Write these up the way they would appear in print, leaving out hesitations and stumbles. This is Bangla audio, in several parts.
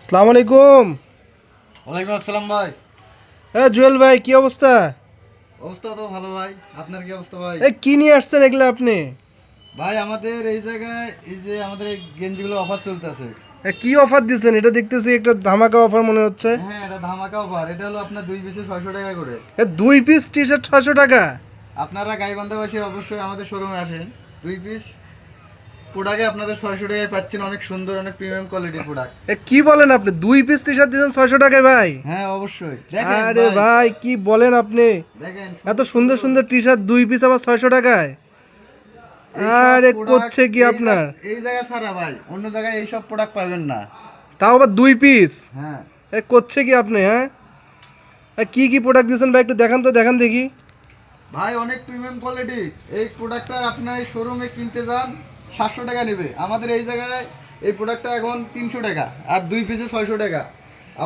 আসসালামু আলাইকুম। ওয়ালাইকুম আসসালাম ভাই। হ্যাঁ জুয়েল ভাই, কি অবস্থা? অবস্থা তো ভালো ভাই, আপনার কি অবস্থা ভাই? কি নিয়ে আসছেন এগুলা আপনি? ভাই আমাদের এই জায়গায় এই যে আমাদের এই গেঞ্জিগুলো অফার চলতেছে। কি অফার দিচ্ছেন? এটা দেখতেছি একটা ধামাকা অফার মনে হচ্ছে। হ্যাঁ, এটা ধামাকা অফার। এটা হলো আপনার 2 পিসে 600 টাকা করে। 2 পিস টি শার্ট 600 টাকা? আপনারা গাইবান্ধাবাসী অবশ্যই আমাদের শোরুমে আসেন। 2 পিস প্রোডাক্টে আপনাদের 600 টাকায় পাচ্ছেন, অনেক সুন্দর অনেক প্রিমিয়াম কোয়ালিটির প্রোডাক্ট। কি বলেন আপনি? 2 পিস টি শার্ট দিচ্ছেন 600 টাকায় ভাই? হ্যাঁ অবশ্যই, দেখেন আরে ভাই কি বলেন আপনি? দেখেন এত সুন্দর সুন্দর টি শার্ট 2 পিস আবার 600 টাকায়? আরে করছে কি আপনার? এই জায়গা ছাড়া ভাই অন্য জায়গায় এইসব প্রোডাক্ট পাবেন না। তাও আবার 2 পিস? হ্যাঁ করছে কি আপনি? হ্যাঁ, কি কি প্রোডাক্ট দিচ্ছেন ভাই, একটু দেখান তো, দেখান দেখি। ভাই অনেক প্রিমিয়াম কোয়ালিটি। এই প্রোডাক্টটা আপনার শোরুমে কিনতে যান 700 টাকা নেবে, আমাদের এই জায়গায় এই প্রোডাক্টটা এখন 300 টাকা, আর 2 পিসে 600 টাকা।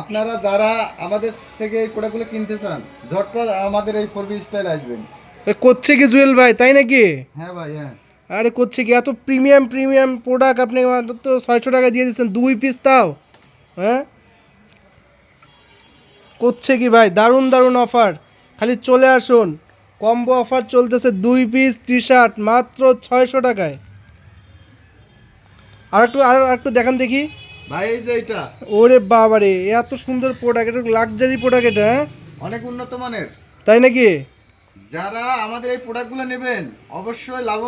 আপনারা যারা আমাদের থেকে এই প্রোডাক্টগুলো কিনতে চান ঝটপট আমাদের এই 4 পিস স্টাইল আসবেন। করছে কি জুয়েল ভাই, তাই নাকি? হ্যাঁ ভাই হ্যাঁ। আরে করছে কি, এত প্রিমিয়াম প্রিমিয়াম প্রোডাক্ট আপনি মাত্র তো 600 টাকা দিয়ে দিচ্ছেন, 2 পিস তাও? হ্যাঁ, করছে কি ভাই, দারুণ দারুণ অফার। খালি চলে আসুন, কম্বো অফার চলতেছে, 2 পিস টি শার্ট মাত্র 600 টাকায়। আর একটু দেখান দেখি। ভাই এই যে এটা ওরে বাবারে, এত সুন্দর প্রোডাক্ট, এটা লাক্সারি প্রোডাক্ট এটা, হ্যাঁ? অনেক উন্নত মানের। তাই নাকি? যারা আমাদের এই প্রোডাক্টগুলো নেবেন অবশ্যই লাভ